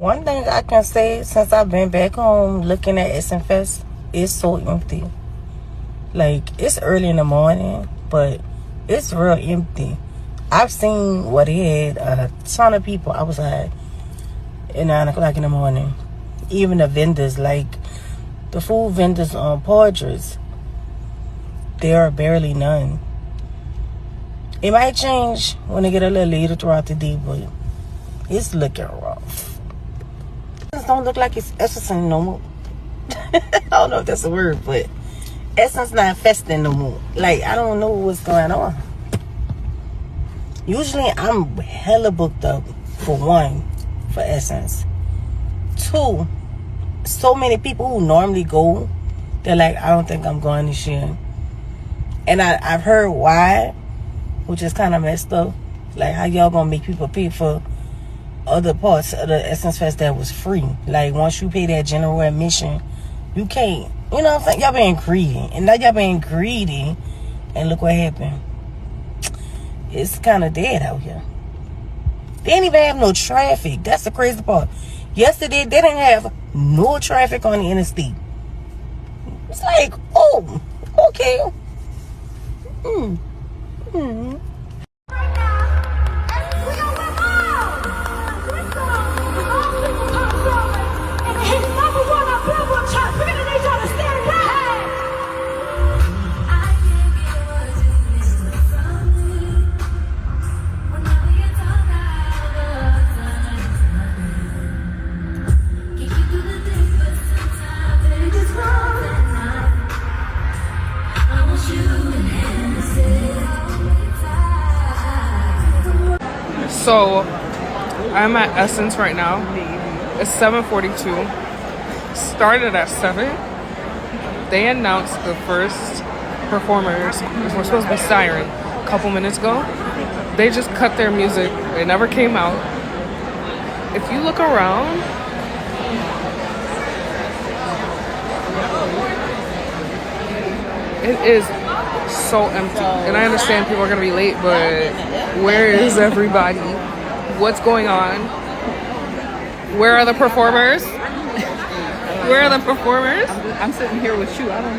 One thing I can say since I've been back home looking at Essence Fest, it's so empty. Like, it's early in the morning, but it's real empty. I've seen what it had a ton of people outside at 9 o'clock in the morning. Even the vendors, like the food vendors on Portraits, there are barely none. It might change when they get a little later throughout the day, but it's looking rough. It don't look like it's Essence no more. I don't know if that's a word, but Essence not festing no more. Like, I don't know what's going on. Usually I'm hella booked up, for one, for Essence. Two, so many people who normally go, they're like, I don't think I'm going this year. And I've heard why, which is kind of messed up. Like, how y'all gonna make people pay for other parts of the Essence Fest that was free? Like, once you pay that general admission, you can't, you know what I'm saying? Y'all being greedy. And now y'all being greedy, and look what happened. It's kind of dead out here. They didn't even have no traffic. That's the crazy part. Yesterday, they didn't have no traffic on the interstate. It's like, oh, okay. So I'm at Essence right now. It's 7:42. Started at 7. They announced the first performers, which were supposed to be Siren, a couple minutes ago. They just cut their music. It never came out. If you look around, it is so empty. And I understand people are going to be late, but where is everybody? What's going on? Where are the performers? Where are the performers? I'm sitting here with you. I don't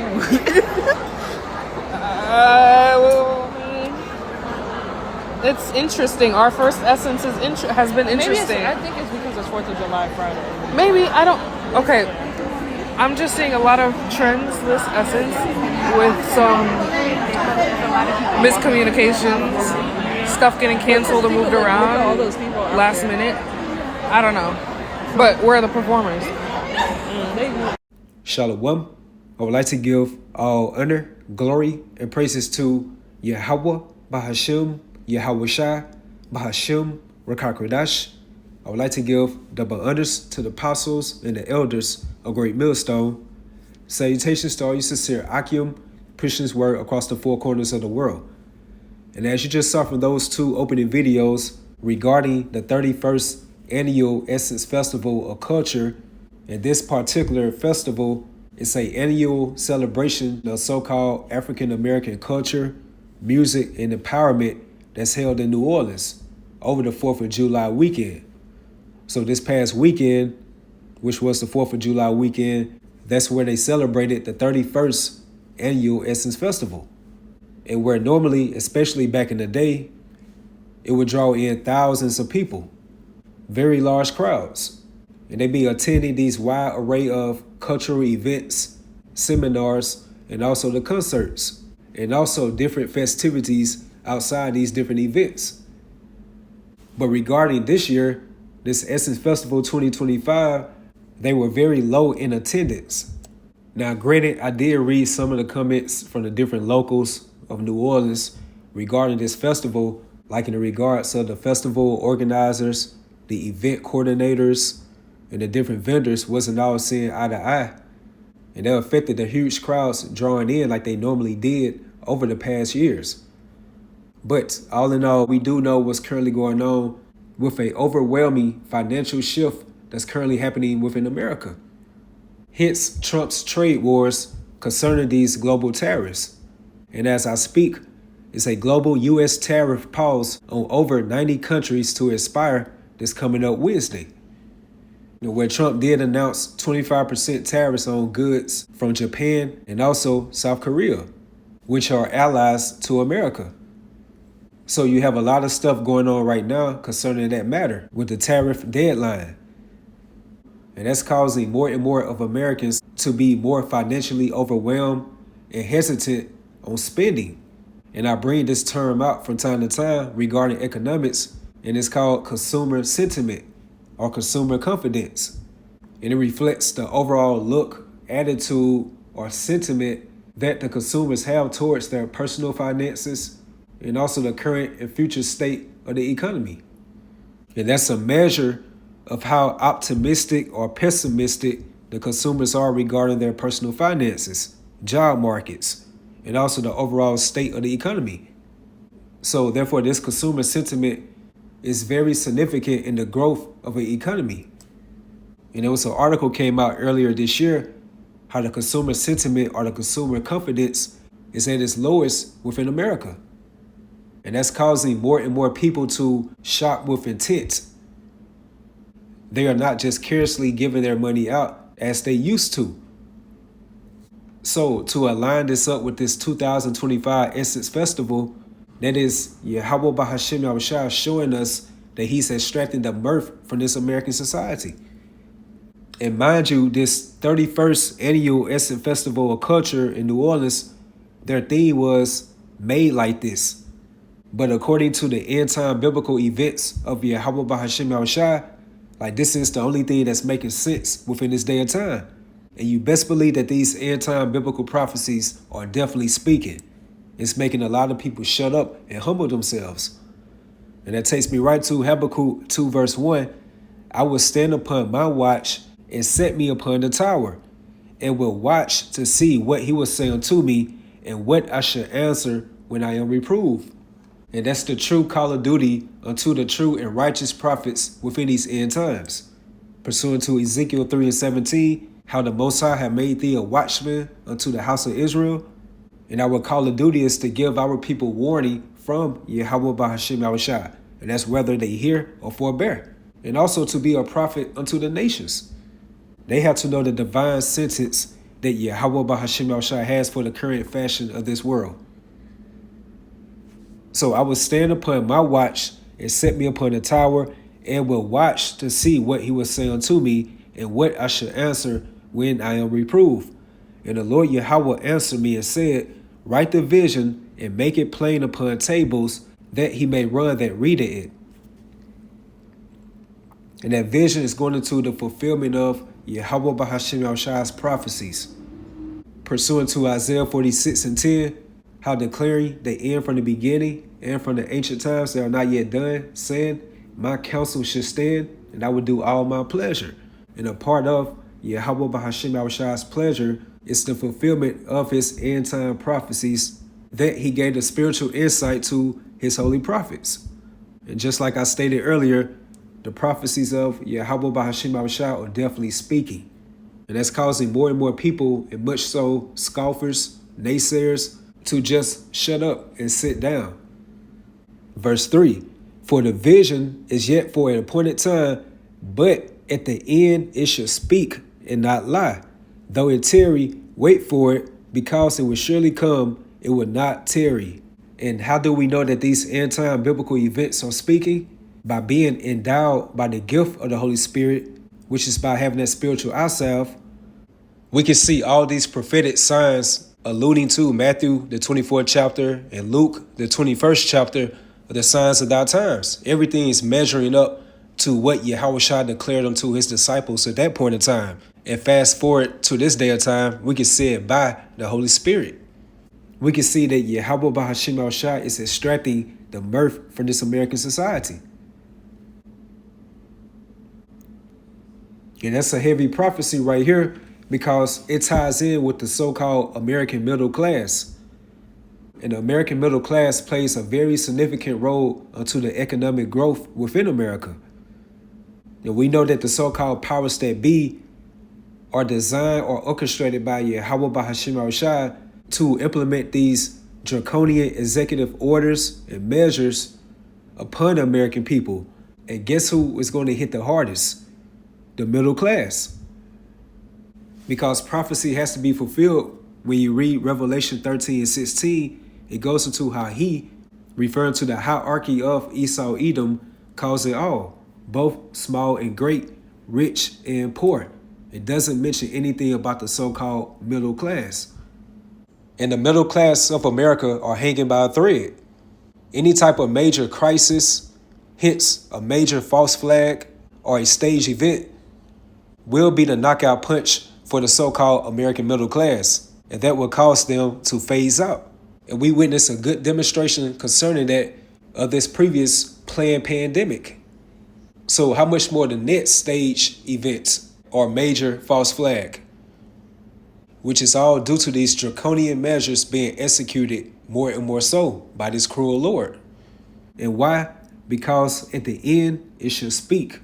know. It's interesting. Our first Essence has been interesting. I think it's because it's 4th of July Friday. Maybe, I don't... Okay. I'm just seeing a lot of trends this Essence with some miscommunications, stuff getting canceled or moved around All those people last minute. I don't know. But where are the performers? Shalom. I would like to give all honor, glory, and praises to Yahweh, Bahashim, Yahweh Shai, Bahashim, Rakakradash. I would like to give double honors to the apostles and the elders of Great Millstone. Salutations to all you sincere Akim, Christians word across the four corners of the world. And as you just saw from those two opening videos regarding the 31st Annual Essence Festival of Culture, and this particular festival is an annual celebration of so-called African American culture, music, and empowerment that's held in New Orleans over the 4th of July weekend. So this past weekend, which was the 4th of July weekend, that's where they celebrated the 31st Annual Essence Festival. And where normally, especially back in the day, it would draw in thousands of people, very large crowds. And they be attending these wide array of cultural events, seminars, and also the concerts, and also different festivities outside these different events. But regarding this year, this Essence Festival 2025, they were very low in attendance. Now, granted, I did read some of the comments from the different locals of New Orleans regarding this festival, like in the regards of the festival organizers, the event coordinators, and the different vendors wasn't all seeing eye to eye. And that affected the huge crowds drawing in like they normally did over the past years. But all in all, we do know what's currently going on with an overwhelming financial shift that's currently happening within America. Hence Trump's trade wars concerning these global tariffs. And as I speak, it's a global U.S. tariff pause on over 90 countries to expire this coming up Wednesday. where Trump did announce 25% tariffs on goods from Japan and also South Korea, which are allies to America. So you have a lot of stuff going on right now concerning that matter with the tariff deadline. And that's causing more and more of Americans to be more financially overwhelmed and hesitant on spending. And I bring this term out from time to time regarding economics, and it's called consumer sentiment or consumer confidence. And it reflects the overall look, attitude, or sentiment that the consumers have towards their personal finances and also the current and future state of the economy. And that's a measure of how optimistic or pessimistic the consumers are regarding their personal finances, job markets, and also the overall state of the economy. So therefore, this consumer sentiment is very significant in the growth of an economy. And there was an article came out earlier this year how the consumer sentiment or the consumer confidence is at its lowest within America. And that's causing more and more people to shop with intent. They are not just carelessly giving their money out as they used to. So to align this up with this 2025 Essence Festival, that is Yahweh Bahashem Yahushua showing us that he's extracting the mirth from this American society. And mind you, this 31st annual Essence Festival of Culture in New Orleans, their theme was made like this. But according to the end time biblical events of Yahweh Bahashem Yahushua, like this is the only thing that's making sense within this day and time. And you best believe that these end time biblical prophecies are definitely speaking. It's making a lot of people shut up and humble themselves. And that takes me right to Habakkuk 2 verse 1. I will stand upon my watch and set me upon the tower, and will watch to see what he will say unto me, and what I shall answer when I am reproved. And that's the true call of duty unto the true and righteous prophets within these end times. Pursuant to Ezekiel 3 and 17, how the Most High have made thee a watchman unto the house of Israel. And our call of duty is to give our people warning from Yahweh Bahashem Yahushua. And that's whether they hear or forbear. And also to be a prophet unto the nations. They have to know the divine sentence that Yahweh Bahashem Yahushua has for the current fashion of this world. So I will stand upon my watch and set me upon the tower, and will watch to see what he will say unto me, and what I shall answer when I am reproved. And the Lord Yahweh answered me and said, write the vision and make it plain upon tables, that he may run that readeth it. And that vision is going into the fulfillment of Yahweh Bahashem Yahushua's prophecies. Pursuant to Isaiah 46 and 10, how declaring the end from the beginning and from the ancient times that are not yet done, saying, my counsel should stand, and I will do all my pleasure. And a part of Yahweh Bahashem Yahushua's pleasure is the fulfillment of his end time prophecies that he gave the spiritual insight to his holy prophets. And just like I stated earlier, the prophecies of Yahweh Bahashem Yahushua are definitely speaking. And that's causing more and more people, and much so scoffers, naysayers, to just shut up and sit down. Verse 3, for the vision is yet for an appointed time, but at the end it shall speak and not lie. Though it tarry, wait for it, because it will surely come, it will not tarry. And how do we know that these end time biblical events are speaking? By being endowed by the gift of the Holy Spirit, which is by having that spiritual eye salve. We can see all these prophetic signs alluding to Matthew, the 24th chapter, and Luke, the 21st chapter, of the signs of thy times. Everything is measuring up to what Yahushua declared unto his disciples at that point in time. And fast forward to this day of time, we can see it by the Holy Spirit. We can see that Yahweh Bahashem Yahushua is extracting the mirth from this American society. And that's a heavy prophecy right here, because it ties in with the so-called American middle class. And the American middle class plays a very significant role unto the economic growth within America. And we know that the so-called powers that be are designed or orchestrated by Yahweh Bahashem Yahushua to implement these draconian executive orders and measures upon the American people. And guess who is going to hit the hardest? the middle class. Because prophecy has to be fulfilled. When you read Revelation 13 and 16, it goes into how he, referring to the hierarchy of Esau, Edom, calls it all, both small and great, rich and poor. It doesn't mention anything about the so-called middle class. And the middle class of America are hanging by a thread. Any type of major crisis, hence a major false flag or a staged event, will be the knockout punch for the so-called American middle class, and that will cause them to phase out. And we witnessed a good demonstration concerning that of this previous planned pandemic. So how much more the next stage events or major false flag, which is all due to these draconian measures being executed more and more so by this cruel Lord. And why? Because at the end, it shall speak.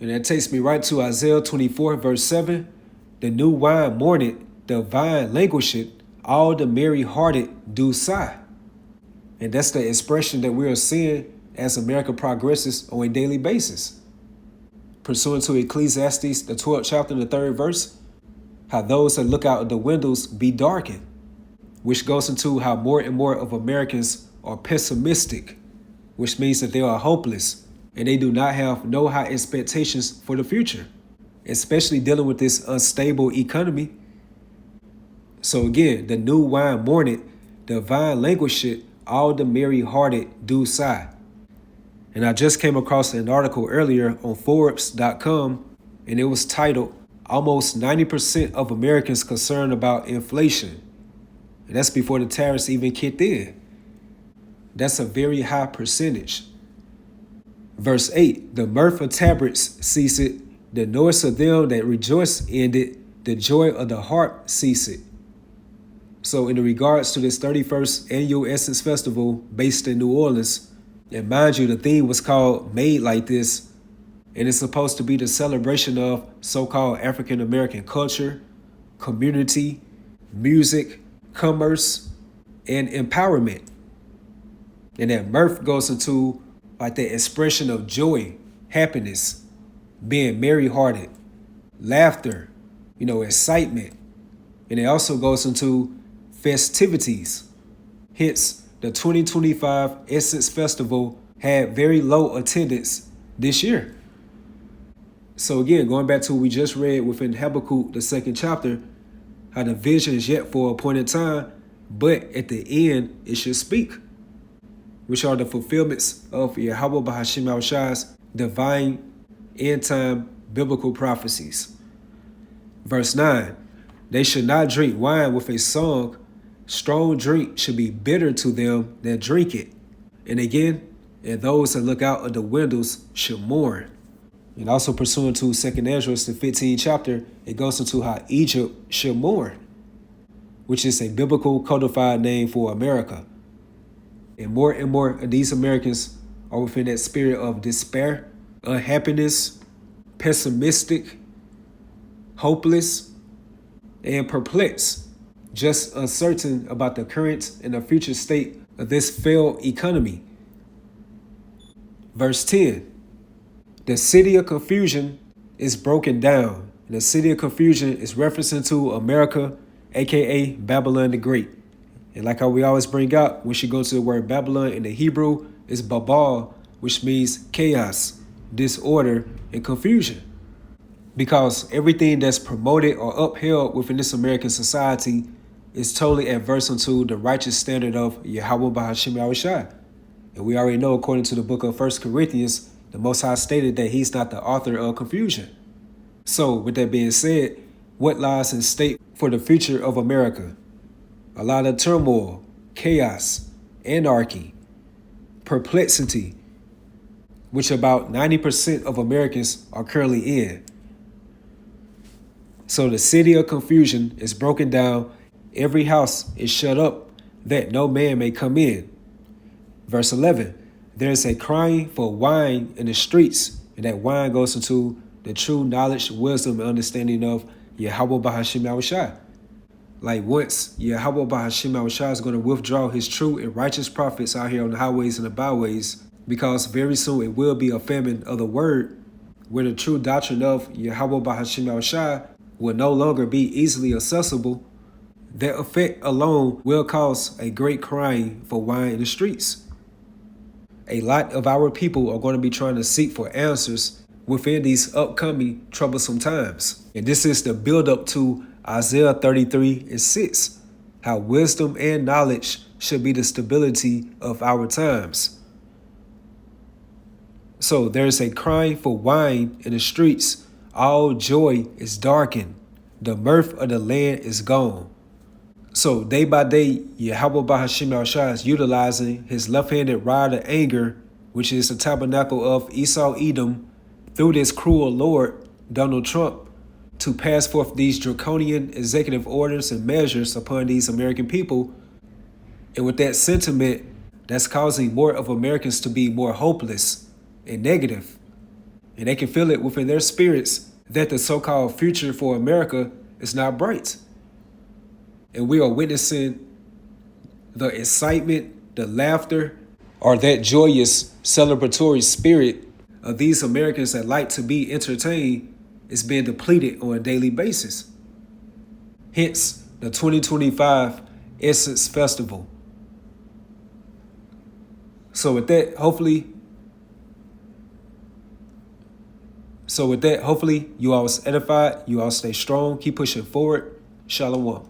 And that takes me right to Isaiah 24, verse 7. The new wine mourneth, the vine languisheth, all the merry-hearted do sigh. And that's the expression that we are seeing as America progresses on a daily basis. Pursuant to Ecclesiastes, the 12th chapter and the 3rd verse, how those that look out of the windows be darkened, which goes into how more and more of Americans are pessimistic, which means that they are hopeless and they do not have no high expectations for the future, especially dealing with this unstable economy. So again, the new wine mourneth, the vine languisheth, all the merry-hearted do sigh. And I just came across an article earlier on Forbes.com, and it was titled, Almost 90% of Americans concerned about inflation. And that's before the tariffs even kicked in. That's a very high percentage. Verse 8, the mirth of tabrets ceaseth, the noise of them that rejoice ended, the joy of the harp ceaseth. So in regards to this 31st annual Essence Festival based in New Orleans, and mind you, the theme was called Made Like This, and it's supposed to be the celebration of so-called African American culture, community, music, commerce, and empowerment. And that mirth goes into like the expression of joy, happiness, being merry-hearted, laughter, excitement. And it also goes into festivities. Hence, the 2025 Essence Festival had very low attendance this year. So again, going back to what we just read within Habakkuk, the 2nd chapter, how the vision is yet for a appointed time, but at the end it should speak, which are the fulfillments of Yahweh Bahashim Yahushai's divine end-time biblical prophecies. Verse 9, they should not drink wine with a song. Strong drink should be bitter to them that drink it. And again, and those that look out of the windows should mourn. And also pursuant to 2nd Ezra, the 15th chapter, it goes into how Egypt should mourn, which is a biblical codified name for America. And more of these Americans are within that spirit of despair, unhappiness, pessimistic, hopeless, and perplexed, just uncertain about the current and the future state of this failed economy. Verse 10, the city of confusion is broken down. And the city of confusion is referencing to America, aka Babylon the Great. And like how we always bring out, when you go to the word Babylon in the Hebrew, is Babal, which means chaos, disorder, and confusion. Because everything that's promoted or upheld within this American society is totally adverse unto the righteous standard of Yahweh Bahashim Yahushai. And we already know, according to the book of 1 Corinthians, the Most High stated that he's not the author of confusion. So with that being said, what lies in state for the future of America? A lot of turmoil, chaos, anarchy, perplexity, which about 90% of Americans are currently in. So the city of confusion is broken down. Every house is shut up that no man may come in. Verse 11, there is a crying for wine in the streets, and that wine goes into the true knowledge, wisdom, and understanding of Yahweh Bahashim Yahushai. Like once Yahweh Bahashim Yahushai is going to withdraw his true and righteous prophets out here on the highways and the byways, because very soon it will be a famine of the word, where the true doctrine of Yahweh Bahashim Yahushua will no longer be easily accessible, that effect alone will cause a great crying for wine in the streets. A lot of our people are going to be trying to seek for answers within these upcoming troublesome times. And this is the build-up to Isaiah 33:6, how wisdom and knowledge should be the stability of our times. So there's a crying for wine in the streets. All joy is darkened. The mirth of the land is gone. So day by day, Yahweh Bahashim Yahushua is utilizing his left-handed rod of anger, which is the tabernacle of Esau Edom, through this cruel Lord, Donald Trump, to pass forth these draconian executive orders and measures upon these American people. And with that sentiment, that's causing more of Americans to be more hopeless and negative. And they can feel it within their spirits that the so-called future for America is not bright. And we are witnessing the excitement, the laughter, or that joyous celebratory spirit of these Americans that like to be entertained is being depleted on a daily basis. Hence, the 2025 Essence Festival. So with that, hopefully you all was edified, you all stay strong, keep pushing forward. Shalom.